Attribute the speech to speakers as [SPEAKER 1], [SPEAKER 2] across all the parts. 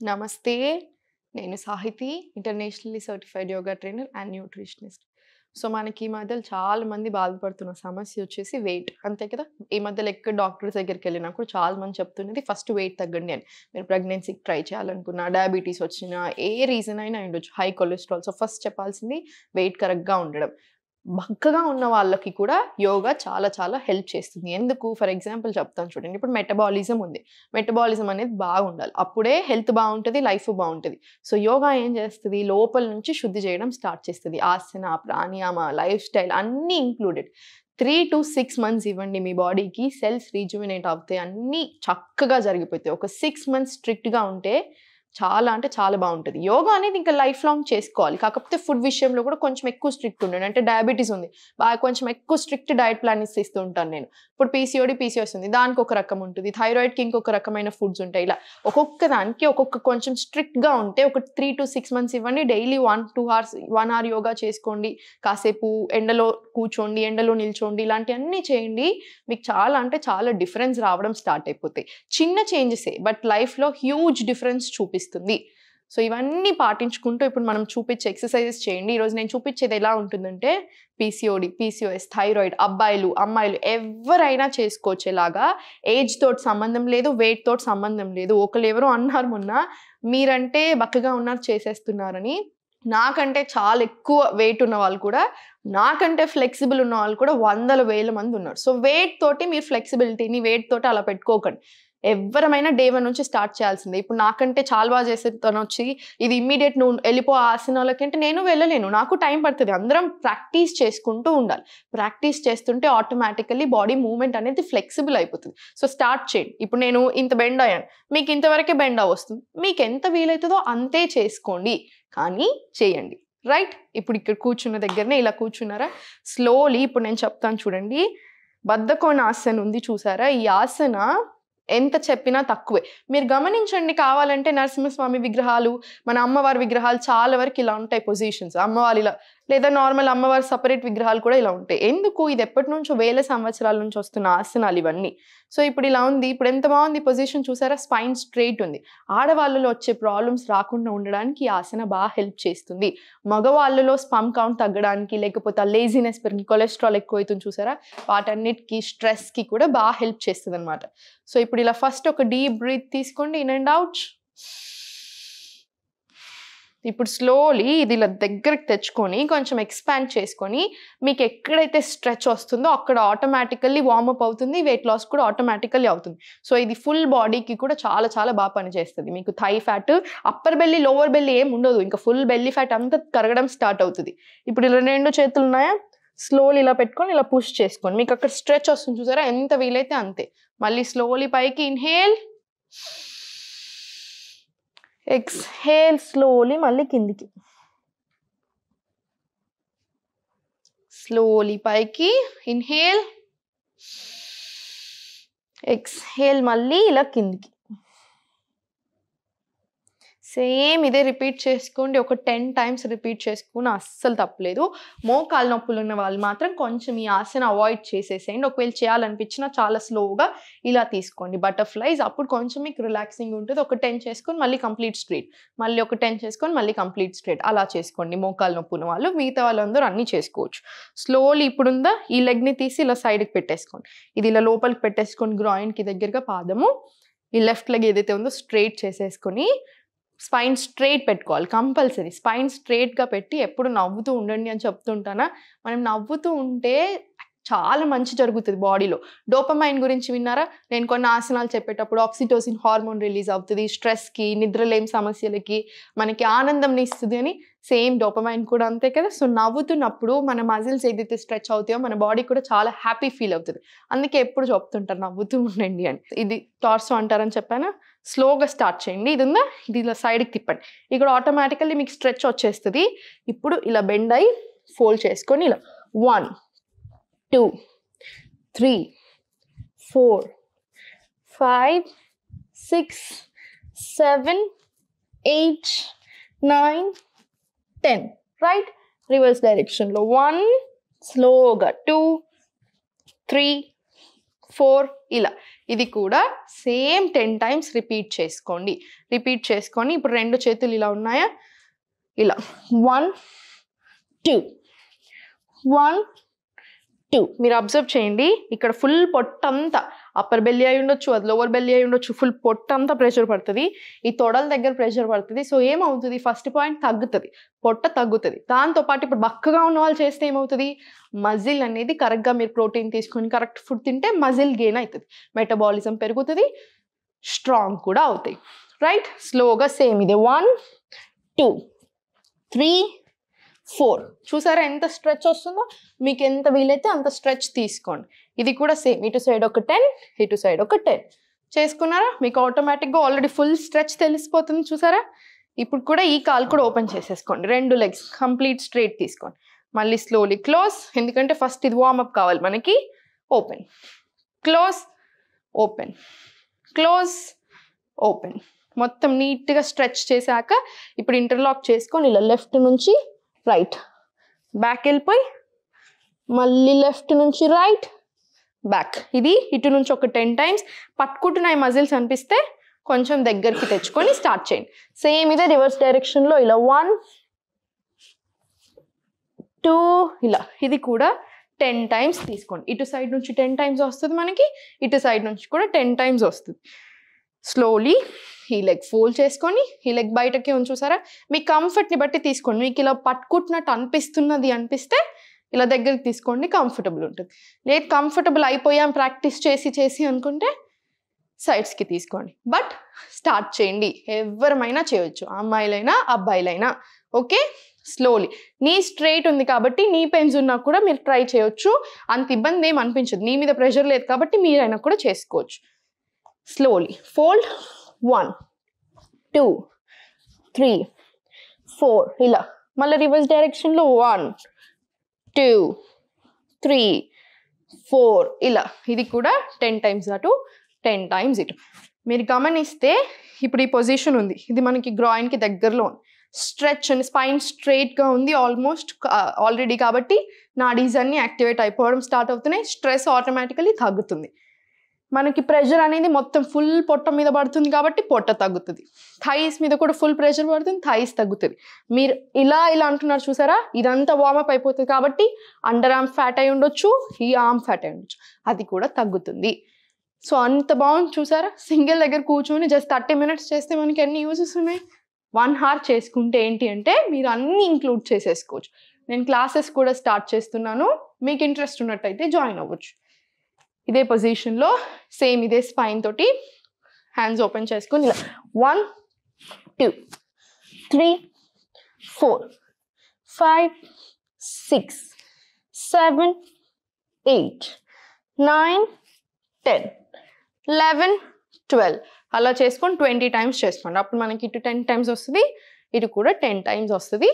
[SPEAKER 1] నమస్తే. నేను Sahithi, internationally certified yoga trainer and nutritionist. So, మనకి ఈ మధ్యలో చాలా మంది బాధపడుతున్న సమస్య వచ్చేసి వెయిట్. అంతే కదా! ఈ మధ్యలో ఎక్కడ డాక్టర్స్ దగ్గరికెళ్ళినా కూడా చాలా మంది చెప్తున్నది ఫస్ట్ వెయిట్ తగ్గండి అని. మీరు ప్రెగ్నెన్సీకి ట్రై చేయాలనుకున్నా, డయాబెటీస్ వచ్చినా, ఏ రీజన్ అయినా అయ్యుండొచ్చు. High cholesterol. సో, ఫస్ట్ చెప్పాల్సింది వెయిట్ కరెక్ట్‌గా ఉండడం. బక్కగా ఉన్న వాళ్ళకి కూడా యోగా చాలా చాలా హెల్ప్ చేస్తుంది. ఎందుకు? ఫర్ ఎగ్జాంపుల్ చెప్తాను చూడండి. ఇప్పుడు మెటబాలిజం ఉంది. మెటబాలిజం అనేది బాగుండాలి. అప్పుడే హెల్త్ బావుంటది, లైఫ్ బావుంటది. సో, యోగా ఏం చేస్తది? లోపల నుంచి శుద్ధి చేయడం స్టార్ట్ చేస్తది. ఆసన, ప్రాణాయామ, లైఫ్ స్టైల్ అన్నీ ఇంక్లూడెడ్. 3-6 మంత్స్ ఇవ్వండి మీ బాడీకి. సెల్స్ రీజువినేట్ అవుతాయి. అన్నీ చక్కగా జరిగిపోతాయి. ఒక 6 మంత్స్ స్ట్రిక్ట్‌గా ఉంటే చాలా అంటే చాలా బావుంటది. యోగా అనేది ఇంకా లైఫ్ లాంగ్ చేసుకోవాలి. కాకపోతే ఫుడ్ విషయంలో కూడా కొంచెం ఎక్కువ స్ట్రిక్ట్ ఉండండి. అంటే డయాబెటీస్ ఉంది. కొంచెం ఎక్కువ స్ట్రిక్ట్ డయట్ ప్లాన్ ఇస్తూ ఉంటాను నేను. ఇప్పుడు పీసీఓడీ ఉంది. దానికి ఒక రకం ఉంటది. థైరాయిడ్‌కి ఇంకొక రకమైన ఫుడ్స్ ఉంటాయి. ఇలా ఒక్కొక్క దానికి ఒక్కొక్క కొంచెం స్ట్రిక్ట్‌గా ఉంటే ఒక 3-6 మంత్స్ ఇవ్వండి. డైలీ 1-2 అవర్స్ 1 అవర్ యోగా చేసుకోండి. కాసేపు ఎండలో కూర్చోండి, ఎండలో నిల్చోండి. ఇలాంటియన్నీ చేయండి. మీకు చాలా అంటే చాలా డిఫరెన్స్ రావడం స్టార్ట్ అయిపోతాయి. చిన్న చేంజెసే బట్ లైఫ్‌లో హ్యూజ్ డిఫరెన్స్ చూపిస్తుంది. సో, ఇవన్నీ పాటించుకుంటూ ఇప్పుడు మనం చూపించే ఎక్సర్‌సైజెస్ చేయండి. ఈరోజు నేను చూపించేది ఎలా ఉంటుందంటే పీసీఓడీ, పీసీఓఎస్, థైరాయిడ్ అబ్బాయిలు, అమ్మాయిలు ఎవ్వరైనా చేసుకోవచ్చు ఇలాగా. ఏజ్ తోటి సంబంధం లేదు, వెయిట్ తోటి సంబంధం లేదు. ఒకళ్ళెవరో అన్నారు మొన్న, మీరంటే బక్కగా ఉన్నారు చేసేస్తున్నారని. నాకంటే చాలా ఎక్కువ వెయిట్ ఉన్న వాళ్ళు కూడా, నాకంటే ఫ్లెక్సిబుల్ ఉన్న వాళ్ళు కూడా వందల వేల మంది ఉన్నారు. సో, వెయిట్ తోటి మీరు ఫ్లెక్సిబిలిటీని వెయిట్ తోటి అలా పెట్టుకోకండి. ఎవ్వరమైనా డే 1 నుంచి స్టార్ట్ చేయాల్సిందే. ఇప్పుడు నాకంటే చాలా బాగా చేసే తనొచ్చి ఇది ఇమ్మీడియేట్ నువ్వు ఎళ్ళిపో ఆసనాలకంటే నేను వెళ్ళలేను. నాకు టైం పడతది. అందరం ప్రాక్టీస్ చేసుకుంటూ ఉండాలి. ప్రాక్టీస్ చేస్తుంటే ఆటోమేటికల్లీ బాడీ మూవ్‌మెంట్ అనేది ఫ్లెక్సిబుల్ అయిపోతది. సో, స్టార్ట్ చేయండి. ఇప్పుడు నేను ఇంత బెండ్ అయ్యాను. మీకు ఇంతవరకే బెండ్ అవ్వొస్తుంది. మీకెంత వీలైతదో అంతే చేసుకోండి. కానీ చేయండి. రైట్? ఇప్పుడు ఇక్కడ కూర్చున్న దగ్గరనే ఇలా కూర్చున్నారా? స్లోలీ ఇప్పుడు నేను చెప్తాను చూడండి. బద్ధకోణాసన ఉంది చూసారా? ఈ ఆసన ఎంత చెప్పినా తక్కువే. మీరు గమనించండి కావాలంటే నరసింహస్వామి విగ్రహాలు, మన అమ్మవారి విగ్రహాలు చాలా వరకు ఇలా ఉంటాయి పొజిషన్స్. అమ్మవారు ఇలా లేదా నార్మల్ అమ్మవారి సెపరేట్ విగ్రహాలు కూడా ఇలా ఉంటాయి. ఎందుకు? ఇది ఎప్పటినుంచో వేల సంవత్సరాల నుంచి వస్తున్న ఆసనాలు ఇవన్నీ. సో, ఇప్పుడు ఇలా ఉంది. ఇప్పుడు ఎంత బాగుంది పొజిషన్ చూసారా? స్పైన్ స్ట్రెయిట్ ఉంది. ఆడవాళ్ళలో వచ్చే ప్రాబ్లమ్స్ రాకుండా ఉండడానికి ఈ ఆసన బాగా హెల్ప్ చేస్తుంది. మగవాళ్ళలో స్పర్మ్ కౌంట్ తగ్గడానికి, లేకపోతే ఆ లేజినెస్ పెరిగి కొలెస్ట్రాల్ ఎక్కువైతుంది చూసారా? వాటన్నిటికి స్ట్రెస్‌కి కూడా బాగా హెల్ప్ చేస్తదనమాట. సో, ఇప్పుడు ఇలా ఫస్ట్ ఒక డీప్ బ్రీత్ తీసుకోండి. In and out. ఇప్పుడు స్లోలీ ఇది ఇలా దగ్గరికి తెచ్చుకొని కొంచెం ఎక్స్పాండ్ చేసుకొని మీకు ఎక్కడైతే స్ట్రెచ్ వస్తుందో అక్కడ ఆటోమేటికల్లీ వార్మప్ అవుతుంది. వెయిట్ లాస్ కూడా ఆటోమేటికల్లీ అవుతుంది. సో, ఇది ఫుల్ బాడీకి కూడా చాలా చాలా బాగా పనిచేస్తది. మీకు thigh fat, upper belly, lower belly ఏమి ఉండదు. ఇంకా ఫుల్ బెల్లీ ఫ్యాట్ అంతా కరగడం స్టార్ట్ అవుతది. ఇప్పుడు ఇలా 2 చేతులు ఉన్నాయా? స్లోలీ ఇలా పెట్టుకొని ఇలా పుష్ చేసుకోండి. మీకు అక్కడ స్ట్రెచ్ వస్తుంది చూసారా? ఎంత వీలైతే అంతే. మళ్ళీ స్లోలీ పైకి ఇన్‌హేల్. ఎక్స్‌హేల్ స్లోలీ మళ్ళీ కిందికి. స్లోలీ పైకి ఇన్‌హేల్. ఎక్స్‌హేల్ మళ్ళీ ఇలా కిందికి. సేమ్ ఇదే రిపీట్ చేసుకోండి. ఒక 10 టైమ్స్ రిపీట్ చేసుకున్న అస్సలు తప్పులేదు. మోకాలు నొప్పులు ఉన్న వాళ్ళు మాత్రం కొంచెం ఈ ఆసన అవాయిడ్ చేసేసేయండి. ఒకవేళ చేయాలనిపించినా చాలా స్లోగా ఇలా తీసుకోండి. బటర్‌ఫ్లైస్ అప్పుడు కొంచెం మీకు రిలాక్సింగ్ ఉంటది. ఒక 10 చేసుకొని మళ్ళీ కంప్లీట్ స్ట్రెయిట్. మళ్ళీ ఒక 10 చేసుకొని మళ్ళీ కంప్లీట్ స్ట్రెయిట్. అలా చేసుకోండి మోకాలు నొప్పి ఉన్న వాళ్ళు. మిగతా వాళ్ళందరూ అన్నీ చేసుకోవచ్చు. స్లోలీ ఇప్పుడుందా ఈ లెగ్‌ని తీసి ఇలా సైడ్‌కి పెట్టేసుకోండి. ఇది ఇలా లోపలికి పెట్టేసుకొని గ్రాయిన్‌కి దగ్గరగా పాదము. ఈ లెఫ్ట్ లెగ్ ఏదైతే ఉందో స్ట్రెయిట్ చేసేసుకొని స్పైన్ స్ట్రెయిట్ పెట్టుకోవాలి కంపల్సరీ. స్పైన్ స్ట్రెయిట్‌గా పెట్టి ఎప్పుడు నవ్వుతూ ఉండండి అని చెప్తుంటానా? మనం నవ్వుతూ ఉంటే చాలా మంచి జరుగుతది బాడీలో. డోపమైన్ గురించి విన్నారా? నేను కొన్ని ఆసనాలు చెప్పేటప్పుడు ఆక్సిటోసిన్ హార్మోన్ రిలీజ్ అవుతది. స్ట్రెస్‌కి, నిద్రలేమి సమస్యలకి మనకి ఆనందంని ఇస్తది అని. సేమ్ డోపమైన్ కూడా అంతే కదా! సో, నవ్వుతున్నప్పుడు మన మజిల్స్ ఏదైతే స్ట్రెచ్ అవుతాయో మన బాడీ కూడా చాలా హ్యాపీ ఫీల్ అవుతది. అందుకే ఎప్పుడు చెప్తుంటారు నవ్వుతూ ఉండండి అని. ఇది టార్సో అంటారని చెప్పానా? స్లోగా స్టార్ట్ చేయండి. ఇది ఉందా? ఇది ఇలా సైడ్‌కి తిప్పండి. ఇక్కడ ఆటోమేటికల్లీ మీకు స్ట్రెచ్ వచ్చేస్తది. ఇప్పుడు ఇలా బెండ్ అయ్యి ఫోల్డ్ చేసుకొని ఇలా 1, 2, 3, 4, 5, 6, 7, 8, 9, 10. రైట్? రివర్స్ డైరెక్షన్‌లో 1 స్లోగా 2, 3, 4 ఇలా. ఇది కూడా సేమ్ 10 టైమ్స్ రిపీట్ చేసుకోండి. రిపీట్ చేసుకొని ఇప్పుడు 2 చేతులు ఇలా ఉన్నాయా, ఇలా 1 2 1 2. మీరు అబ్జర్వ్ చేయండి, ఇక్కడ ఫుల్ పొట్టంతా అప్పర్ బెల్లీ అయి ఉండొచ్చు, అది లోవర్ బెల్లీ అయి ఉండొచ్చు, ఫుల్ పొట్టంతా ప్రెషర్ పడుతుంది, ఈ తొడల దగ్గర ప్రెషర్ పడుతుంది. సో ఏమవుతుంది, ఫస్ట్ పాయింట్ తగ్గుతుంది, పొట్ట తగ్గుతుంది. దాంతోపాటు ఇప్పుడు బక్కగా ఉన్న వాళ్ళు చేస్తే ఏమవుతుంది, మజిల్ అనేది కరెక్ట్గా మీరు ప్రోటీన్ తీసుకొని కరెక్ట్ ఫుడ్ తింటే మజిల్ గెయిన్ అవుతుంది, మెటబాలిజం పెరుగుతుంది, స్ట్రాంగ్ కూడా అవుతాయి. రైట్, స్లోగా సేమ్ ఇది 1 2 3 4. చూసారా ఎంత స్ట్రెచ్ వస్తుందో, మీకు ఎంత వీలైతే అంత స్ట్రెచ్ తీసుకోండి. ఇది కూడా సేమ్, ఇటు సైడ్ ఒక 10, ఇటు సైడ్ ఒక 10 చేసుకున్నారా, మీకు ఆటోమేటిక్గా ఆల్రెడీ ఫుల్ స్ట్రెచ్ తెలిసిపోతుంది. చూసారా, ఇప్పుడు కూడా ఈ కాలు కూడా ఓపెన్ చేసేసుకోండి, 2 లెగ్స్ కంప్లీట్ స్ట్రైట్ తీసుకోండి. మళ్ళీ స్లోలీ క్లోజ్, ఎందుకంటే ఫస్ట్ ఇది వార్మప్ కావాలి మనకి. Open close open close open, మొత్తం నీట్గా స్ట్రెచ్ చేశాక ఇప్పుడు ఇంటర్లాక్ చేసుకొని ఇలా లెఫ్ట్ నుంచి రైట్ బ్యాక్ వెళ్ళిపోయి మళ్ళీ లెఫ్ట్ నుంచి రైట్ బ్యాక్. ఇది ఇటు నుంచి ఒక 10 టైమ్స్. పట్టుకుంటున్నాయి మజిల్స్ అనిపిస్తే కొంచెం దగ్గరికి తెచ్చుకొని స్టార్ట్ చేయండి. సేమ్ ఇదే రివర్స్ డైరెక్షన్లో ఇలా 1 2 ఇలా. ఇది కూడా 10 టైమ్స్ తీసుకోండి. ఇటు సైడ్ నుంచి 10 టైమ్స్ వస్తుంది మనకి, ఇటు సైడ్ నుంచి కూడా 10 టైమ్స్ వస్తుంది. స్లోలీ ఈ లెగ్ ఫోల్డ్ చేసుకొని ఈ లెగ్ బయటకే ఉంచూసారా, మీ కంఫర్ట్ని బట్టి తీసుకోండి. మీకు ఇలా పట్టుకుంటున్నట్టు అనిపిస్తే ఇలా దగ్గరికి తీసుకోండి, కంఫర్టబుల్ ఉంటుంది. లేదు కంఫర్టబుల్ అయిపోయాం ప్రాక్టీస్ చేసి అనుకుంటే సైడ్స్కి తీసుకోండి. బట్ స్టార్ట్ చేయండి, ఎవరమైనా చేయొచ్చు, అమ్మాయిలైనా అబ్బాయిలైనా. Okay, slowly. నీ స్ట్రైట్ ఉంది కాబట్టి నీ పెయిన్స్ ఉన్నా కూడా మీరు ట్రై చేయొచ్చు, అంత ఇబ్బంది ఏం అనిపించదు, నీ మీద ప్రెషర్ లేదు కాబట్టి మీరైనా కూడా చేసుకోవచ్చు. స్లోలీ ఫోల్డ్ 1 2 3 4 ఇలా. మళ్ళీ రివర్స్ డైరెక్షన్లో 1 2 3 4 ఇలా. ఇది కూడా 10 టైమ్స్ అటు 10 టైమ్స్ ఇటు. మీరు గమనిస్తే ఇప్పుడు ఈ పొజిషన్ ఉంది, ఇది మనకి గ్రాయిన్కి దగ్గరలో ఉంది. స్ట్రెచ్ అండ్ స్పైన్ స్ట్రైట్గా ఉంది ఆల్మోస్ట్ ఆల్రెడీ, కాబట్టి నాడీస్ అన్నీ యాక్టివేట్ అయిపోవడం స్టార్ట్ అవుతున్నాయి, స్ట్రెస్ ఆటోమేటికలీ తగ్గుతుంది. మనకి ప్రెషర్ అనేది మొత్తం ఫుల్ పొట్ట మీద పడుతుంది కాబట్టి పొట్ట తగ్గుతుంది. థైస్ మీద కూడా ఫుల్ ప్రెషర్ పడుతుంది, థైస్ తగ్గుతుంది. మీరు ఇలా అంటున్నారు చూసారా, ఇదంతా వార్మప్ అయిపోతుంది కాబట్టి అండర్ ఆర్మ్ ఫ్యాట్ అయి ఉండొచ్చు, ఈ ఆర్మ్ ఫ్యాట్ అయి ఉండొచ్చు, అది కూడా తగ్గుతుంది. సో అంత బాగుంది చూసారా. సింగిల్ దగ్గర కూర్చొని జస్ట్ 30 మినిట్స్ చేస్తే మనకి ఎన్ని యూజెస్ ఉన్నాయి. 1 hour చేసుకుంటే ఏంటి అంటే మీరు అన్నీ ఇంక్లూడ్ చేసేసుకోవచ్చు. నేను క్లాసెస్ కూడా స్టార్ట్ చేస్తున్నాను, మీకు ఇంట్రెస్ట్ ఉన్నట్టయితే జాయిన్ అవ్వచ్చు. ఇదే పొజిషన్లో సేమ్ ఇదే స్పైన్ తోటి హ్యాండ్స్ ఓపెన్ చేసుకొని ఇలా 1 2 3 4 5 6 7 8 9 10 11 12 అలా చేసుకొని 20 టైమ్స్ చేసుకోండి. అప్పుడు మనకి ఇటు 10 టైమ్స్ వస్తుంది, ఇటు కూడా 10 టైమ్స్ వస్తుంది,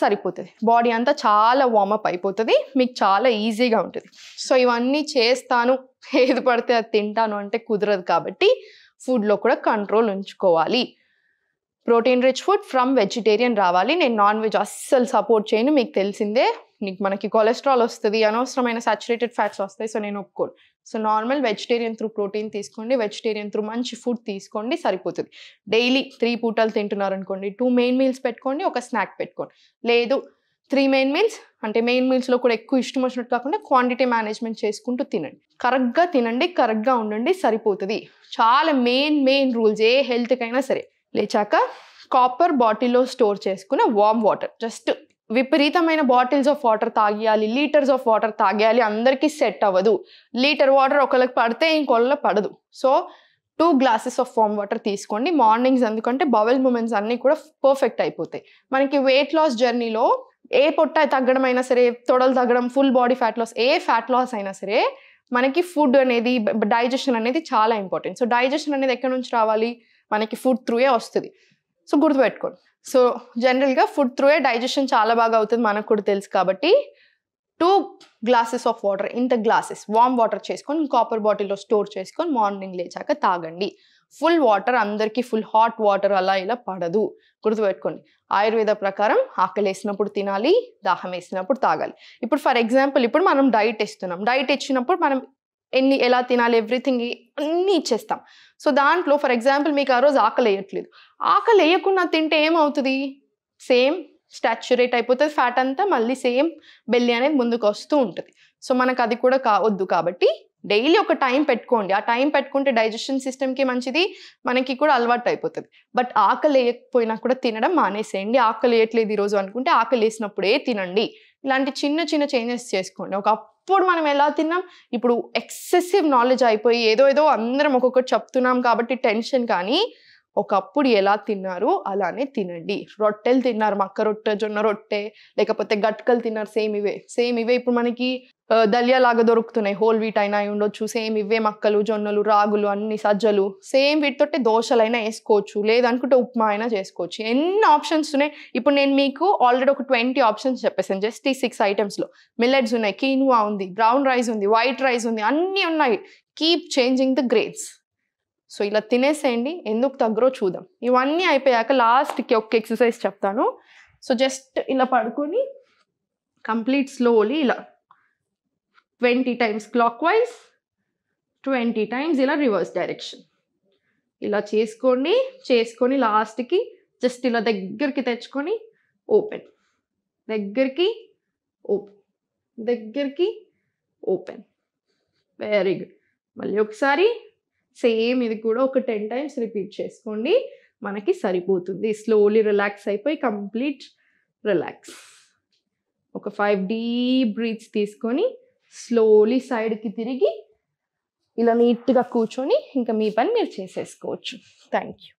[SPEAKER 1] సరిపోతుంది. బాడీ అంతా చాలా వార్మప్ అయిపోతుంది, మీకు చాలా ఈజీగా ఉంటుంది. సో ఇవన్నీ చేస్తాను, ఏది పడితే అది తింటాను అంటే కుదరదు కాబట్టి ఫుడ్లో కూడా కంట్రోల్ ఉంచుకోవాలి. Protein rich food from vegetarian రావాలి. నేను నాన్ వెజ్ అస్సలు సపోర్ట్ చేయను, మీకు తెలిసిందే. మనకి కొలెస్ట్రాల్ వస్తుంది, అనవసరమైన సాచురేటెడ్ ఫ్యాట్స్ వస్తాయి, సో నేను ఒప్పుకోను. So normal vegetarian through protein తీసుకోండి, వెజిటేరియన్ త్రూ మంచి ఫుడ్ తీసుకోండి, సరిపోతుంది. డైలీ 3 పూటలు తింటున్నారు అనుకోండి, 2 మెయిన్ మీల్స్ పెట్టుకోండి, ఒక స్నాక్ పెట్టుకోండి. లేదు 3 మెయిన్ మీల్స్ అంటే మెయిన్ మీల్స్లో కూడా ఎక్కువ ఇష్టం వచ్చినట్టు కాకుండా క్వాంటిటీ మేనేజ్మెంట్ చేసుకుంటూ తినండి. కరెక్ట్గా తినండి, కరెక్ట్గా ఉండండి, సరిపోతుంది. చాలా మెయిన్ రూల్స్ ఏ హెల్త్కైనా సరే. లేచాక కాపర్ బాటిల్లో స్టోర్ చేసుకున్న వార్మ్ వాటర్, జస్ట్ విపరీతమైన బాటిల్స్ ఆఫ్ వాటర్ తాగేయాలి, లీటర్స్ ఆఫ్ వాటర్ తాగేయాలి, అందరికీ సెట్ అవ్వదు. లీటర్ వాటర్ ఒకళ్ళకి పడితే ఇంకొకళ్ళకి పడదు. So 2 glasses of warm water తీసుకోండి మార్నింగ్స్, ఎందుకంటే బవెల్ మూమెంట్స్ అన్నీ కూడా పర్ఫెక్ట్ అయిపోతాయి. మనకి వెయిట్ లాస్ జర్నీలో ఏ పొట్ట తగ్గడం అయినా సరే, తొడలు తగ్గడం, ఫుల్ బాడీ ఫ్యాట్ లాస్, ఏ ఫ్యాట్ లాస్ అయినా సరే మనకి ఫుడ్ అనేది, డైజెషన్ అనేది చాలా ఇంపార్టెంట్. సో డైజెషన్ అనేది ఎక్కడి నుంచి రావాలి, మనకి ఫుడ్ త్రూయే వస్తుంది. సో గుర్తుపెట్టుకోండి. సో జనరల్గా ఫుడ్ త్రూయే డైజెషన్ చాలా బాగా అవుతుంది, మనకు కూడా తెలుసు. కాబట్టి 2 glasses ఆఫ్ వాటర్, ఇంత గ్లాసెస్ వార్మ్ వాటర్ చేసుకొని కాపర్ బాటిల్లో స్టోర్ చేసుకొని మార్నింగ్ లేచాక తాగండి. ఫుల్ వాటర్ అందరికీ ఫుల్ హాట్ వాటర్ అలా ఇలా పడదు, గుర్తుపెట్టుకోండి. ఆయుర్వేద ప్రకారం ఆకలి వేసినప్పుడు తినాలి, దాహం వేసినప్పుడు తాగాలి. ఇప్పుడు ఫర్ ఎగ్జాంపుల్ ఇప్పుడు మనం డైట్ ఇస్తున్నాం, డైట్ ఇచ్చినప్పుడు మనం ఎలా తినాలి ఎవ్రీథింగ్ అన్నీ ఇచ్చేస్తాం. సో దాంట్లో ఫర్ ఎగ్జాంపుల్ మీకు ఆ రోజు ఆకలి వేయట్లేదు, ఆకలి వేయకుండా తింటే ఏమవుతుంది, సేమ్ స్టాచ్యురేట్ అయిపోతుంది ఫ్యాట్ అంతా, మళ్ళీ సేమ్ బెల్లి అనేది ముందుకు వస్తూ ఉంటుంది. సో మనకు అది కూడా వద్దు కాబట్టి డైలీ ఒక టైం పెట్టుకోండి. ఆ టైం పెట్టుకుంటే డైజెషన్ సిస్టమ్కి మంచిది, మనకి కూడా అలవాటు అయిపోతుంది. బట్ ఆకలి వేయకపోయినా కూడా తినడం మానేసేయండి. ఆకలి వేయట్లేదు ఈరోజు అనుకుంటే ఆకలి వేసినప్పుడే తినండి. ఇలాంటి చిన్న చిన్న చేంజెస్ చేసుకోండి. ఒకప్పుడు మనం ఎలా తిన్నాం, ఇప్పుడు ఎక్సెసివ్ నాలెడ్జ్ అయిపోయి ఏదో అందరం ఒక్కొక్కటి చెప్తున్నాం కాబట్టి టెన్షన్, కానీ ఒకప్పుడు ఎలా తిన్నారు అలానే తినండి. రొట్టెలు తిన్నారు, మక్క రొట్టె, జొన్న రొట్టె, లేకపోతే గట్కలు తిన్నారు, సేమ్ ఇవే ఇప్పుడు మనకి దలియా లాగా దొరుకుతున్నాయి, హోల్ వీట్ అయినా ఉండొచ్చు, సేమ్ ఇవే మక్కలు, జొన్నలు, రాగులు, అన్ని సజ్జలు, సేమ్ వీటితోటే దోశలైనా వేసుకోవచ్చు, లేదనుకుంటే ఉప్మా అయినా చేసుకోవచ్చు. ఎన్ని ఆప్షన్స్ ఉన్నాయి. ఇప్పుడు నేను మీకు ఆల్రెడీ ఒక 20 ఆప్షన్స్ చెప్పేసాను జస్ట్ ఈ 6 ఐటమ్స్లో. మిల్లెట్స్ ఉన్నాయి, కీనువా ఉంది, బ్రౌన్ రైస్ ఉంది, వైట్ రైస్ ఉంది, అన్నీ ఉన్నాయి. Keep changing the grades. So ఇలా తినేసేయండి, ఎందుకు తగ్గరో చూద్దాం. ఇవన్నీ అయిపోయాక లాస్ట్కి ఒక ఎక్సర్సైజ్ చెప్తాను. సో జస్ట్ ఇలా పడుకొని కంప్లీట్ స్లోలీ ఇలా 20 టైమ్స్ క్లాక్ వైజ్, 20 టైమ్స్ ఇలా రివర్స్ డైరెక్షన్ ఇలా చేసుకొని లాస్ట్కి జస్ట్ ఇలా దగ్గరికి తెచ్చుకొని ఓపెన్, దగ్గరికి ఓపెన్, దగ్గరికి ఓపెన్. Very good. మళ్ళీ ఒకసారి సేమ్ ఇది కూడా ఒక 10 టైమ్స్ రిపీట్ చేసుకోండి, మనకి సరిపోతుంది. స్లోలీ రిలాక్స్ అయిపోయి కంప్లీట్ రిలాక్స్. ఒక 5 డీప్ బ్రీత్స్ తీసుకొని స్లోలీ సైడ్కి తిరిగి ఇలా నీట్గా కూర్చొని ఇంకా మీ పని మీరు చేసేసుకోవచ్చు. Thank you.